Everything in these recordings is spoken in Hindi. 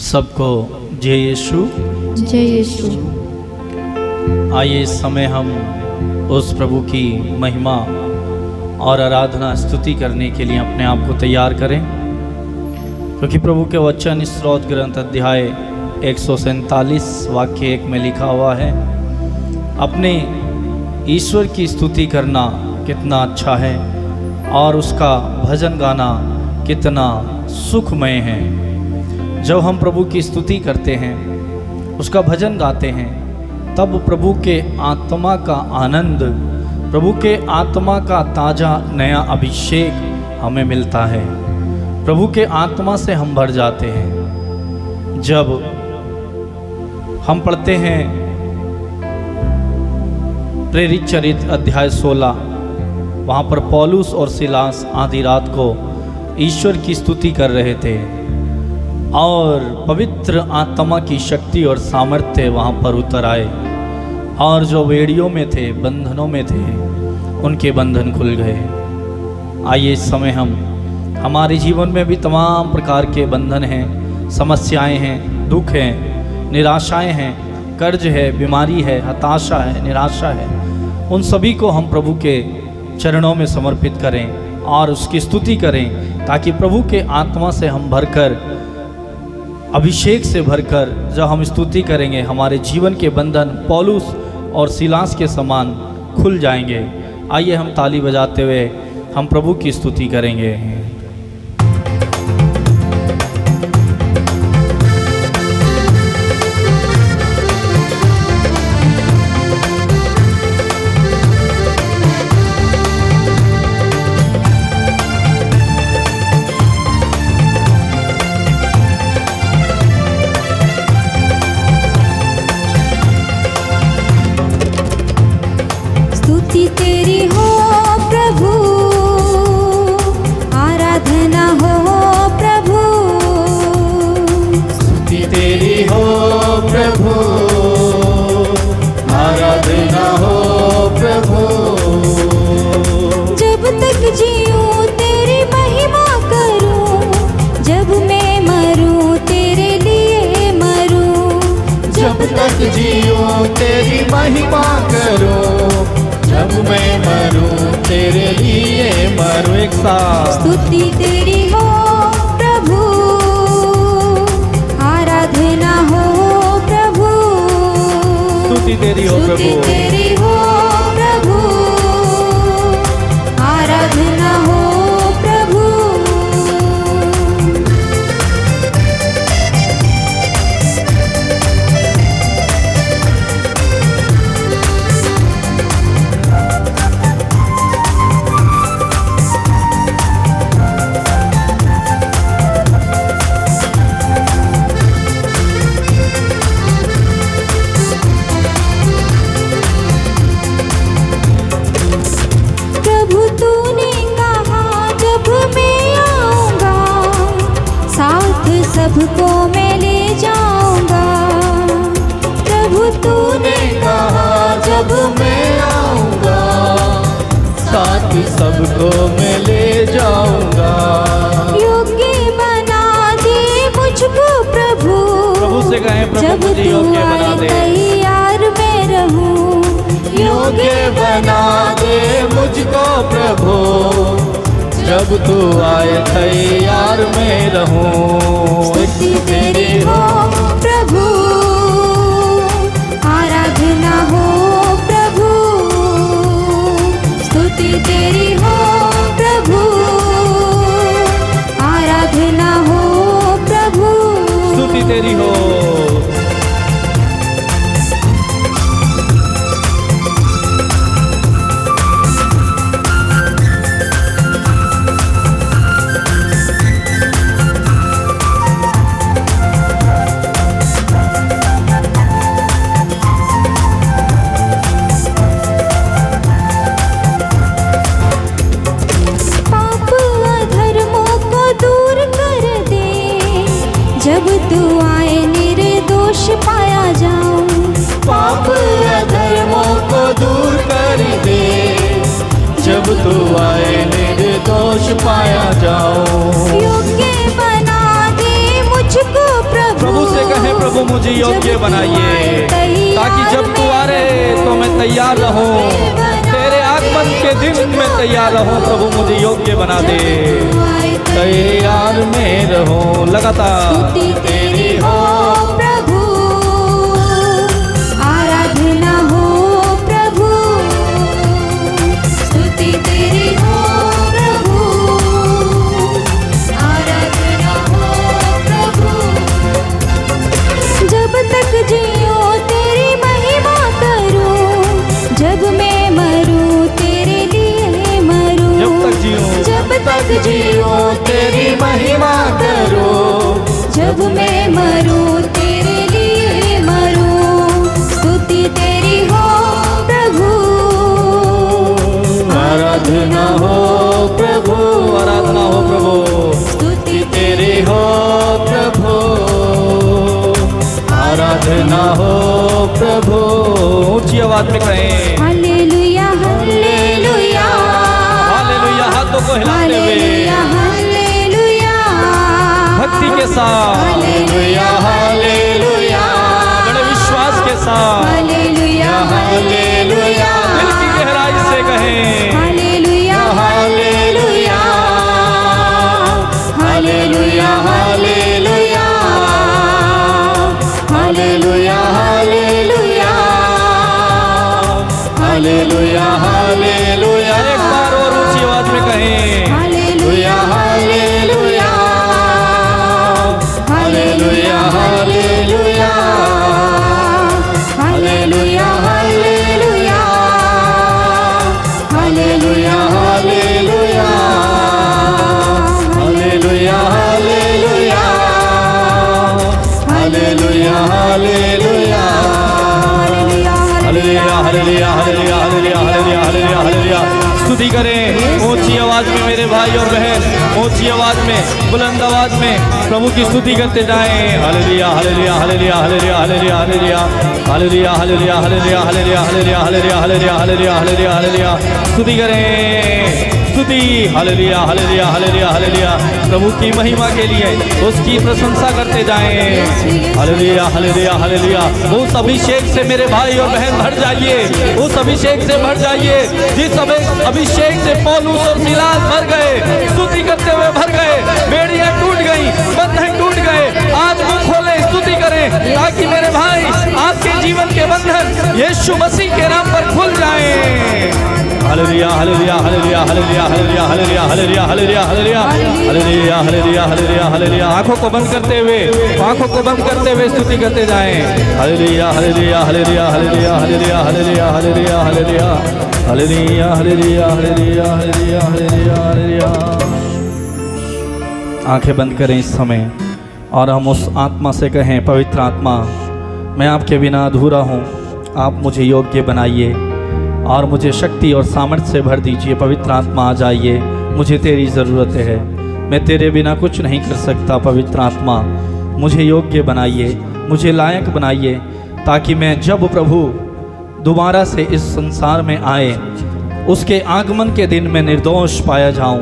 सबको जय यीशु। जय यीशु। आइए इस समय हम उस प्रभु की महिमा और आराधना स्तुति करने के लिए अपने आप को तैयार करें, क्योंकि प्रभु के वचन स्तोत्र ग्रंथ अध्याय 147 वाक्य 1 में लिखा हुआ है, अपने ईश्वर की स्तुति करना कितना अच्छा है और उसका भजन गाना कितना सुखमय है। जब हम प्रभु की स्तुति करते हैं, उसका भजन गाते हैं, तब प्रभु के आत्मा का आनंद, प्रभु के आत्मा का ताज़ा नया अभिषेक हमें मिलता है। प्रभु के आत्मा से हम भर जाते हैं। जब हम पढ़ते हैं प्रेरित चरित्र अध्याय 16, वहाँ पर पौलुस और सिलास आधी रात को ईश्वर की स्तुति कर रहे थे और पवित्र आत्मा की शक्ति और सामर्थ्य वहाँ पर उतर आए, और जो वेड़ियों में थे, बंधनों में थे, उनके बंधन खुल गए। आइए इस समय हमारे जीवन में भी तमाम प्रकार के बंधन हैं, समस्याएं हैं, दुख हैं, निराशाएं हैं, कर्ज है, बीमारी है, हताशा है, निराशा है। उन सभी को हम प्रभु के चरणों में समर्पित करें और उसकी स्तुति करें, ताकि प्रभु के आत्मा से हम भरकर, अभिषेक से भरकर जब हम स्तुति करेंगे, हमारे जीवन के बंधन पौलुस और सिलास के समान खुल जाएंगे। आइए हम ताली बजाते हुए हम प्रभु की स्तुति करेंगे। स्तुति तेरी हो प्रभु, आराधना हो प्रभु। स्तुति तेरी हो प्रभु, आराधना हो प्रभु। जब तक जीऊं तेरी महिमा करूं, जब मैं मरूं तेरे लिए मरूं। जब तक जीऊं तेरी महिमा करूं, जब मैं मरूं तेरे लिए मरूं। एक साथ स्तुति तेरी हो प्रभु, आराधना हो प्रभु। स्तुति तेरी हो स्तुति प्रभु, तेरी हो प्रभु, आराधना हो प्रभु। प्रभु तूने कहा जब मैं आऊंगा, साथ सबको मैं ले जाऊंगा। प्रभु तूने कहा जब मैं आऊंगा, साथ सबको मैं ले जाऊंगा। योग्य बना दे मुझको प्रभु, प्रभु से कहें, प्रभु जब मुझे तू योग्य बना आए दे। तैयार मैं रहूं। योग्य बना दे मुझको प्रभु, जब तू आए तैयार मैं रहूं। स्तुति तेरी हो प्रभु, आराधना हो प्रभु। स्तुति तेरी हो प्रभु, आराधना हो प्रभु। स्तुति तेरी हो। पाप अधर्मों को दूर कर दे, जब तू आए निर्दोष पाया जाऊं। पाप अधर्मों को दूर कर दे, जब तू आए निर्दोष पाया जाऊं। योग्य बना दे मुझको प्रभु, प्रभु मुझे योग्य बनाइए, ताकि जब तू आ रहे तो मैं तैयार रहूं, तेरे आगमन के दिन में तैयार रहूं। प्रभु मुझे योग्य बना दे, तैयार में रहूं लगातार। स्तुति तेरी हो प्रभु, आराधना हो प्रभु, स्तुति तेरी हो प्रभु, आराधना हो प्रभु। जब तक जियो तेरी महिमा करूं, जब मैं मरूं तेरे लिए मरूं। जब तक जियो, जब तक जियो तेरी महिमा करो, जब मैं मरूं तेरे लिए मरूं। स्तुति तेरी हो प्रभु, आराधना हो प्रभु, आराधना हो प्रभु, स्तुति तेरी हो प्रभु, आराधना हो प्रभु। ऊंची आवाज में कहें हालेलुया हालेलुया, हालेलुया, हाथों को हिलाते हुए हालेलुया हालेलुया, भक्ति के साथ, हालेलुया हालेलुया, बड़े विश्वास के साथ, हालेलुया हालेलुया, दिल की गहराई से कहें hallelujah hallelujah, hallelujah hallelujah, hallelujah hallelujah, hallelujah hallelujah. एक बार और ऊंची आवाज में कहें hallelujah hallelujah, hallelujah hallelujah, hallelujah hallelujah, hallelujah hallelujah, hallelujah hallelujah, hallelujah hallelujah, hallelujah, hallelujah, hallelujah, hallelujah, hallelujah, hallelujah, hallelujah. स्तुति करें ऊंची आवाज में मेरे भाई और बहन, ऊंची आवाज में, बुलंद आवाज में प्रभु की स्तुति करते जाएं। Hallelujah, hallelujah, hallelujah, hallelujah, hallelujah, hallelujah, hallelujah, hallelujah, hallelujah, hallelujah, hallelujah, hallelujah, hallelujah, hallelujah, hallelujah. स्तुति करें, स्तुति, हालेलुया, हालेलुया, हालेलुया, हालेलुया। प्रभु की महिमा के लिए उसकी प्रशंसा करते जाएं। Hallelujah, hallelujah, hallelujah. उस अभिषेक से मेरे भाई और बहन भर जाइए, उस अभिषेक से भर जाइए जिस अभिषेक से पौलुस और सिलास भर गए, स्तुति करते हुए भर गए। बेड़ियां टूट गई, बंधन टूट गए। आज मुंह खोले, स्तुति करें, ताकि मेरे भाई आपके जीवन के बंधन यीशु मसीह के नाम पर खुल जाएं। Hallelujah, hallelujah, hallelujah, hallelujah, hallelujah, hallelujah, hallelujah, hallelujah, hallelujah, hallelujah, hallelujah, hallelujah, hallelujah. आंखों को बंद करते हुए, आंखों को बंद करते हुए स्तुति करते जाएं। Hallelujah, hallelujah, hallelujah, hallelujah, hallelujah, hallelujah, hallelujah, hallelujah, hallelujah, hallelujah, hallelujah, hallelujah, hallelujah, hallelujah. आंखें बंद करें इस समय और हम उस आत्मा से कहें, पवित्र आत्मा, मैं आपके बिना अधूरा हूँ, आप मुझे योग्य बनाइए और मुझे शक्ति और सामर्थ्य से भर दीजिए। पवित्र आत्मा आ जाइए, मुझे तेरी ज़रूरत है, मैं तेरे बिना कुछ नहीं कर सकता। पवित्र आत्मा मुझे योग्य बनाइए, मुझे लायक बनाइए, ताकि मैं जब प्रभु दोबारा से इस संसार में आए, उसके आगमन के दिन मैं निर्दोष पाया जाऊं,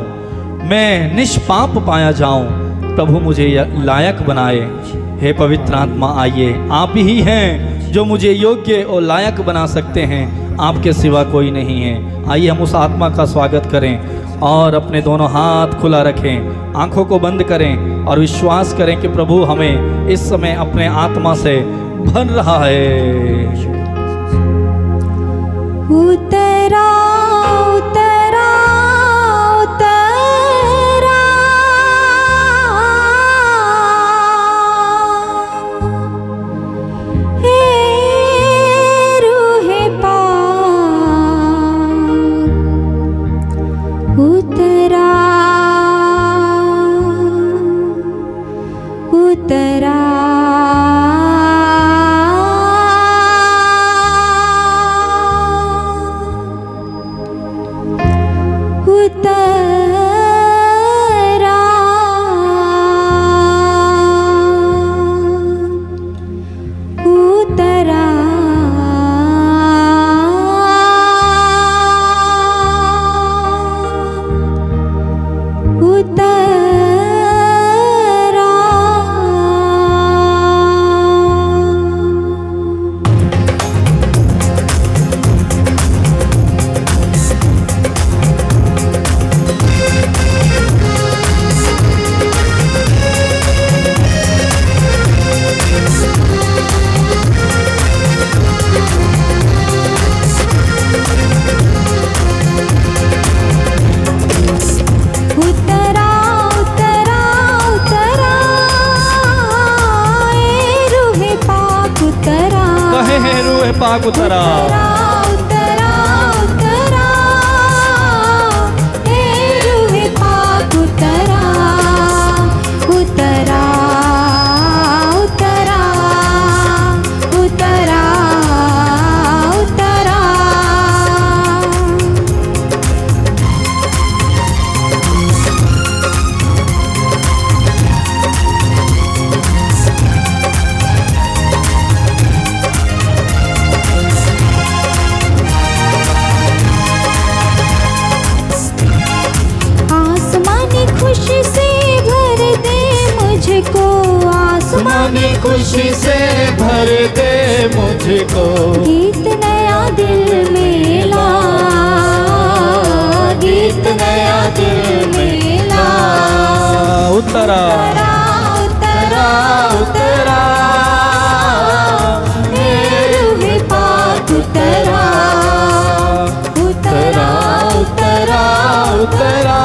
मैं निष्पाप पाया जाऊं। प्रभु मुझे लायक बनाए। हे पवित्र आत्मा आइए, आप ही हैं जो मुझे योग्य और लायक बना सकते हैं, आपके सिवा कोई नहीं है। आइए हम उस आत्मा का स्वागत करें और अपने दोनों हाथ खुला रखें, आंखों को बंद करें और विश्वास करें कि प्रभु हमें इस समय अपने आत्मा से भर रहा है। उतरा उतरा उतरा, हे रूहे पाक, उतरा उतरा। रूह पाक उतरा। उतरा उतरा हे रूह पाक उतरा उतरा उतरा उतरा उतरा। आसमानी खुशी से भर दे मुझको, आसमानी खुशी से भर दे मुझको, गीत नया दिल में ला, गीत नया दिल में ला। उतरा उतरा उतरा हे रूह पाक उतरा उतरा उतरा उतरा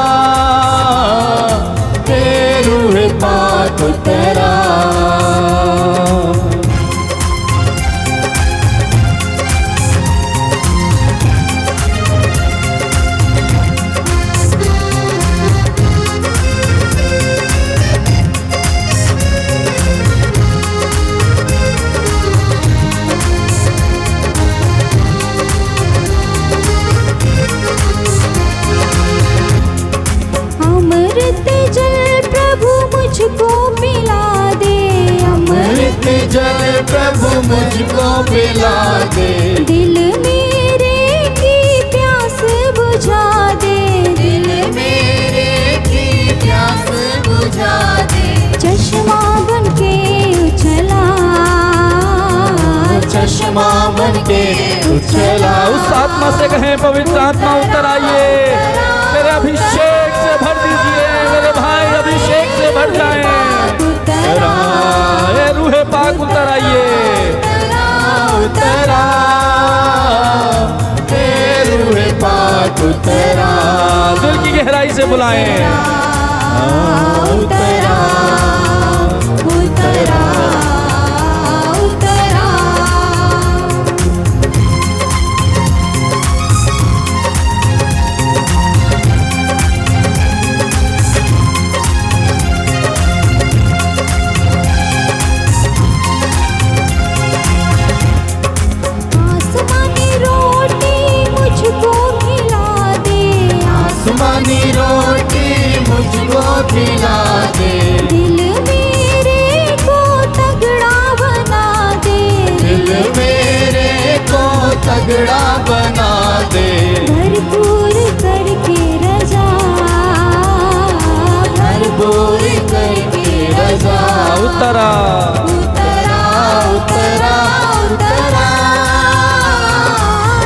हे रूह पाक उतरा। अमृत जल प्रभु मुझको पिला दे, अमृत जल प्रभु मुझको पिला दे, दिल मेरे की प्यास बुझा दे, दिल मेरे की प्यास बुझा दे, चश्मा बन के उछला, चश्मा बन के उछला। उस आत्मा से कहें पवित्र आत्मा उतर आइए, मेरे अभिषेक से भर दीजिए, मेरे भाई अभिषेक से भर जाएं। उतरा ये रूह पाक उतर आइए। उतरा हे रूह पाक उतरा। दिल की गहराई से बुलाएं। उतरा उतरा उतरा। आसमानी रोटी मुझको खिला दे, आसमानी रोटी मुझको खिला दे, दिल मेरे को तगड़ा बना दे, दिल मेरे को तगड़ा बना दे, भरपूर करके रजा, भरपूर करके रजा। उतरा उतरा उतरा उतरा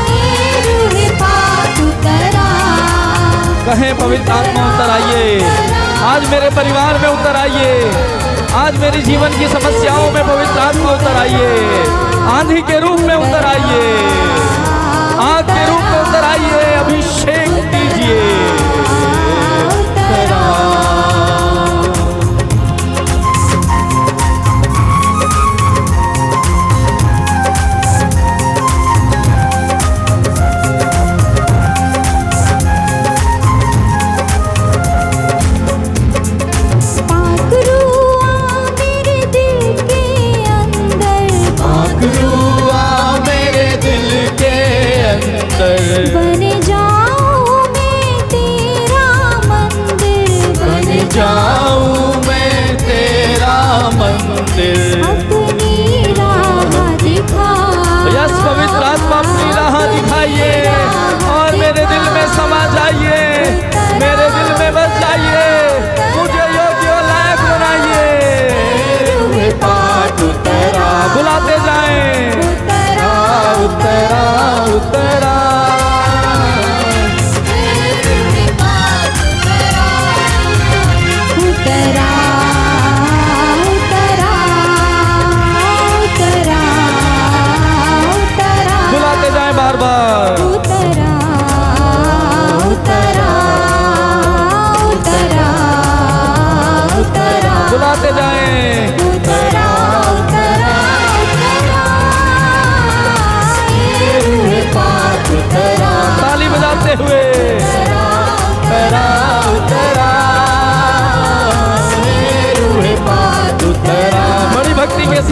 हे रूह पाक उतरा। कहें पवित्र आत्मा उतर आइए, आज मेरे परिवार में उतर आइए, आज मेरी जीवन की समस्याओं में पवित्र आत्मा उतर आइए, आंधी के रूप में उतर आइए, आग के रूप में उतर आइए, अभिषेक दीजिए। उतरा पाक रूह मेरे दिल के अंदर, पाक रूह मेरे दिल के अंदर, बन जाऊं मैं तेरा मंदिर, बन जाऊं मैं तेरा मंदिर। अपनी राह दिखा। यस पवित्र आत्मा अपनी राह दिखाइए और मेरे दिल में समा जाइए, मेरे दिल में बस जाइए, मुझे योग्य और लायक बनाइए। रूह पाक उतरा। बुलाते जाएं। उतरा उतरा उतरा रूह पाक उतरा उतरा उतरा उतरा उतरा। बुलाते जाएं बार बार। उतरा उतरा उतरा उतरा। बुलाते जाएं। उतरा उतरा उतरा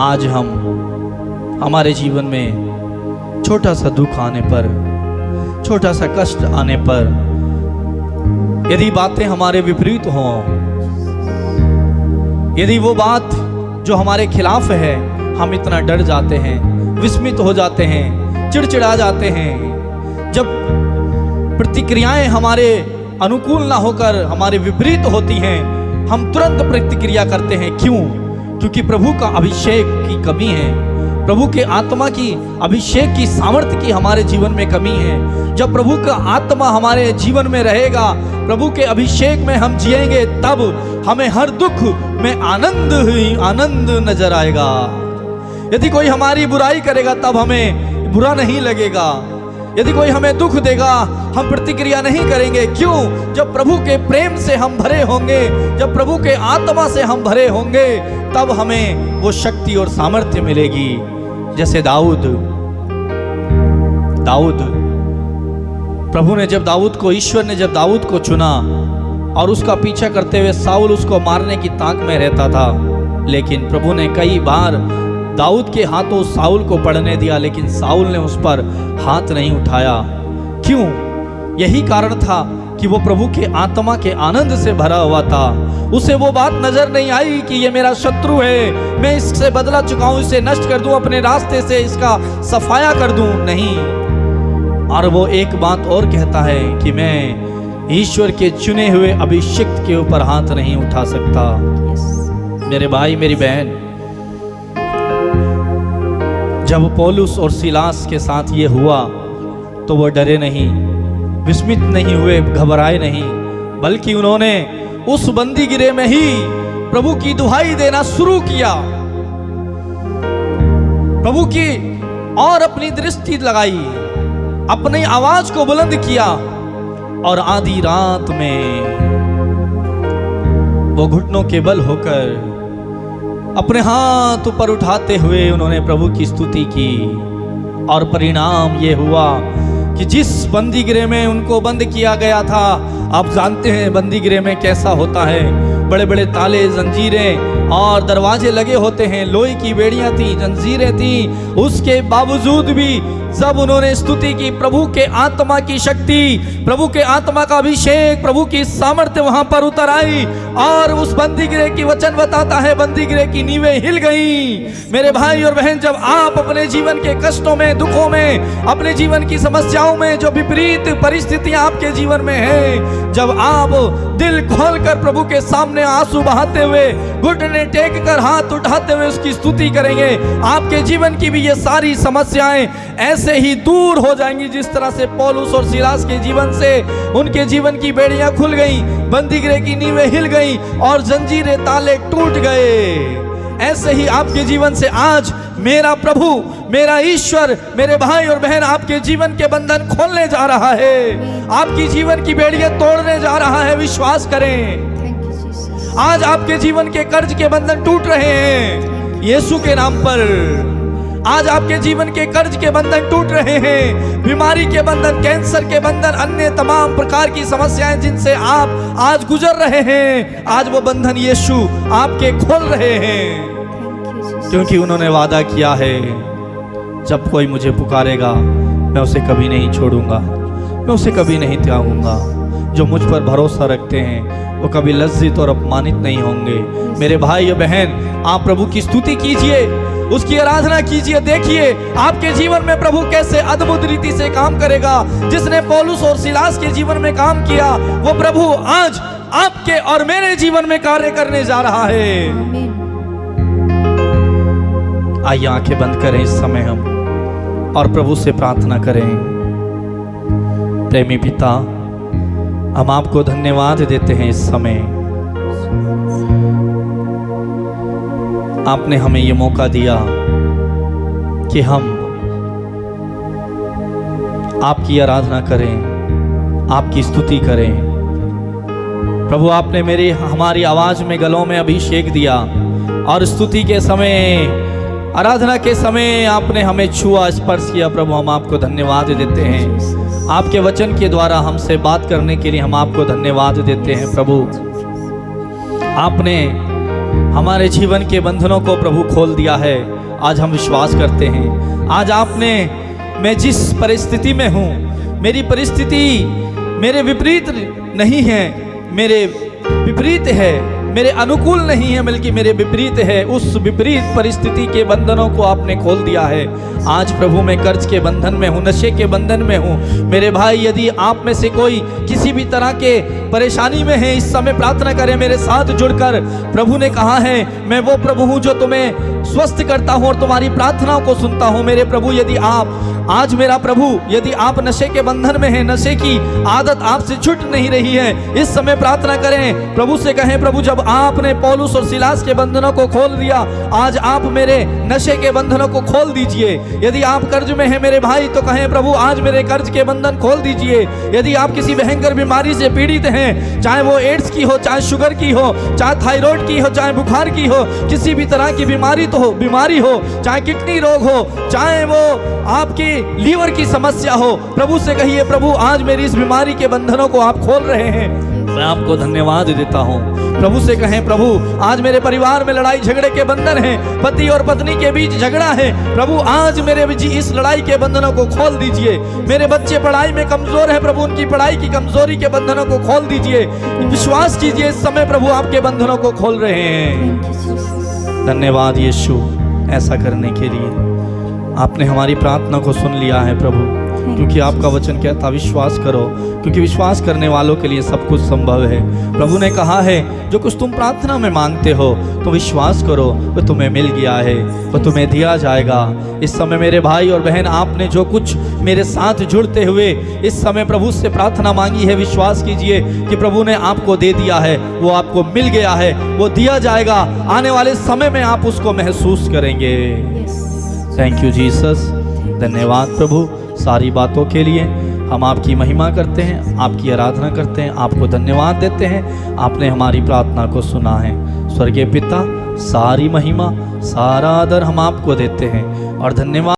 आज हम हमारे जीवन में छोटा सा दुख आने पर, छोटा सा कष्ट आने पर, यदि बातें हमारे विपरीत हों, यदि वो बात जो हमारे खिलाफ है, हम इतना डर जाते हैं, विस्मित हो जाते हैं, चिड़चिड़ा जाते हैं, जब प्रतिक्रियाएं हमारे अनुकूल ना होकर हमारे विपरीत होती हैं, हम तुरंत प्रतिक्रिया करते हैं। क्यों? क्योंकि प्रभु का अभिषेक की कमी है, प्रभु के आत्मा की अभिषेक की सामर्थ्य की हमारे जीवन में कमी है। जब प्रभु का आत्मा हमारे जीवन में रहेगा, प्रभु के अभिषेक में हम जिएंगे, तब हमें हर दुख में आनंद ही आनंद नजर आएगा। यदि कोई हमारी बुराई करेगा तब हमें बुरा नहीं लगेगा, यदि कोई हमें दुख देगा हम प्रतिक्रिया नहीं करेंगे। क्यों? जब प्रभु के प्रेम से हम भरे होंगे, जब प्रभु के आत्मा से हम भरे होंगे, तब हमें वो शक्ति और सामर्थ्य मिलेगी। जैसे दाऊद, प्रभु ने जब दाऊद को, ईश्वर ने जब दाऊद को चुना और उसका पीछा करते हुए साउल उसको मारने की ताक में रहता था, लेकिन प्रभु ने कई बार दाऊद के हाथों साउल को पड़ने दिया, लेकिन साउल ने उस पर हाथ नहीं उठाया। क्यों? यही कारण था कि वो प्रभु के आत्मा के आनंद से भरा हुआ था। उसे वो बात नजर नहीं आई कि ये मेरा शत्रु है, मैं इससे बदला चुका हूं, इसे नष्ट कर दूं, अपने रास्ते से इसका सफाया कर दूं। नहीं, और वो एक बात और कहता है कि मैं ईश्वर के चुने हुए अभिषिक्त के ऊपर हाथ नहीं उठा सकता। मेरे भाई, मेरी बहन, जब पौलुस और सीलास के साथ ये हुआ तो वो डरे नहीं, विस्मित नहीं हुए, घबराए नहीं, बल्कि उन्होंने उस बंदीगृह में ही प्रभु की दुहाई देना शुरू किया, प्रभु की और अपनी दृष्टि लगाई, अपनी आवाज को बुलंद किया, और आधी रात में वो घुटनों के बल होकर अपने हाथ ऊपर उठाते हुए उन्होंने प्रभु की स्तुति की। और परिणाम ये हुआ कि जिस बंदीगृह में उनको बंद किया गया था, आप जानते हैं बंदीगृह में कैसा होता है, बड़े बड़े ताले, जंजीरें और दरवाजे लगे होते हैं, लोहे की बेड़ियां थी, जंजीरें थी। उसके बावजूद भी जब उन्होंने स्तुति की, प्रभु के आत्मा की शक्ति, प्रभु के आत्मा का अभिषेक, प्रभु की सामर्थ्य वहां पर उतर आई, और उस बंदीगृह की वचन बताता है बंदीगृह की नींवें हिल गई। मेरे भाई और बहन, जब आप अपने जीवन के कष्टों में, दुखों में, अपने जीवन की समस्याओं में, जो विपरीत परिस्थितियां आपके जीवन में हैं, जब आप दिल खोलकर प्रभु के सामने आंसू बहाते हुए, घुटने टेक कर हाथ उठाते हुए उसकी स्तुति करेंगे, आपके जीवन की भी ये सारी समस्याएं ऐसे ही दूर हो जाएंगी जिस तरह से पौलुस और सीलास के जीवन से उनके जीवन की बेड़ियां खुल गई, बंदीगृह की नींवें हिल गई और जंजीरें, ताले टूट गए। ऐसे ही आपके जीवन से आज मेरा प्रभु, मेरा ईश्वर, मेरे भाई और बहन आपके जीवन के बंधन खोलने जा रहा है, आपकी जीवन की बेड़ियां तोड़ने जा रहा है। विश्वास करें, आज आपके जीवन के कर्ज के बंधन टूट रहे हैं यीशु के नाम पर। आज आपके जीवन के कर्ज के बंधन टूट रहे हैं, बीमारी के बंधन, कैंसर के बंधन, अन्य तमाम प्रकार की समस्याएं जिनसे आप आज गुजर रहे हैं, आज वो बंधन यीशु आपके खोल रहे हैं, क्योंकि उन्होंने वादा किया है, जब कोई मुझे पुकारेगा मैं उसे कभी नहीं छोड़ूंगा, मैं उसे कभी नहीं त्यागूंगा। जो मुझ पर भरोसा रखते हैं वो कभी लज्जित और अपमानित नहीं होंगे। मेरे भाई और बहन, आप प्रभु की स्तुति कीजिए, उसकी आराधना कीजिए। देखिए आपके जीवन में प्रभु कैसे अद्भुत रीति से काम करेगा। जिसने पौलुस और सीलास के जीवन में काम किया, वो प्रभु आज आपके और मेरे जीवन में कार्य करने जा रहा है। आइए आंखें बंद करें इस समय हम और प्रभु से प्रार्थना करें। प्रेमी पिता, हम आपको धन्यवाद देते हैं इस समय, आपने हमें ये मौका दिया कि हम आपकी आराधना करें, आपकी स्तुति करें। प्रभु, आपने हमारी आवाज में, गलों में अभिषेक दिया और स्तुति के समय, आराधना के समय आपने हमें छुआ, स्पर्श किया। प्रभु, हम आपको धन्यवाद देते हैं। आपके वचन के द्वारा हमसे बात करने के लिए हम आपको धन्यवाद देते हैं। प्रभु, आपने हमारे जीवन के बंधनों को प्रभु खोल दिया है। आज हम विश्वास करते हैं, आज आपने, मैं जिस परिस्थिति में हूँ, मेरी परिस्थिति मेरे विपरीत नहीं है, मेरे विपरीत है, मेरे अनुकूल नहीं है, बल्कि मेरे विपरीत है। उस विपरीत परिस्थिति के बंधनों को आपने खोल दिया है। आज प्रभु मैं कर्ज के बंधन में हूँ, नशे के बंधन में हूँ। मेरे भाई, यदि आप में से कोई किसी भी तरह के परेशानी में है, इस समय प्रार्थना करें मेरे साथ जुड़कर। प्रभु ने कहा है, मैं वो प्रभु हूँ जो तुम्हें स्वस्थ करता हूँ और तुम्हारी प्रार्थनाओं को सुनता हूँ। मेरे प्रभु, यदि आप आज, मेरा प्रभु, यदि आप नशे के बंधन में हैं, नशे की आदत आपसे छूट नहीं रही है, इस समय प्रार्थना करें, प्रभु से कहें, प्रभु जब आपने पौलुस और सिलास के बंधनों को खोल दिया, आज आप मेरे नशे के बंधनों को खोल दीजिए। यदि आप कर्ज में हैं मेरे भाई, तो कहें, प्रभु आज मेरे कर्ज के बंधन खोल दीजिए। यदि आप किसी भयंकर बीमारी से पीड़ित हैं, चाहे वो एड्स की हो, चाहे शुगर की हो, चाहे थायराइड की हो, चाहे बुखार की हो, किसी भी तरह की बीमारी हो, चाहे किडनी रोग हो, चाहे वो आपकी लीवर की समस्या हो, प्रभु से कहिए, प्रभु आज मेरी इस बीमारी के बंधनों को आप खोल रहे हैं, मैं आपको धन्यवाद देता हूँ। प्रभु से कहें, प्रभु आज मेरे परिवार में लड़ाई झगड़े के बंधन हैं, पति और पत्नी के बीच झगड़ा है, प्रभु आज मेरे जी इस लड़ाई के बंधनों को खोल दीजिए। मेरे बच्चे पढ़ाई में कमजोर हैं, प्रभु उनकी पढ़ाई की कमजोरी के बंधनों को खोल दीजिए। विश्वास कीजिए, इस समय प्रभु आपके बंधनों को खोल रहे हैं। धन्यवाद यीशु, ऐसा करने के लिए आपने हमारी प्रार्थना को सुन लिया है प्रभु, क्योंकि आपका वचन कहता विश्वास करो, क्योंकि विश्वास करने वालों के लिए सब कुछ संभव है। प्रभु ने कहा है, जो कुछ तुम प्रार्थना में मांगते हो तो विश्वास करो, वो तुम्हें मिल गया है, वो तुम्हें दिया जाएगा। इस समय मेरे भाई और बहन, आपने जो कुछ मेरे साथ जुड़ते हुए इस समय प्रभु से प्रार्थना मांगी है, विश्वास कीजिए कि प्रभु ने आपको दे दिया है, वो आपको मिल गया है, वो दिया जाएगा। आने वाले समय में आप उसको महसूस करेंगे। थैंक यू जीसस, धन्यवाद प्रभु सारी बातों के लिए। हम आपकी महिमा करते हैं, आपकी आराधना करते हैं, आपको धन्यवाद देते हैं। आपने हमारी प्रार्थना को सुना है। स्वर्गीय पिता, सारी महिमा, सारा आदर हम आपको देते हैं और धन्यवाद।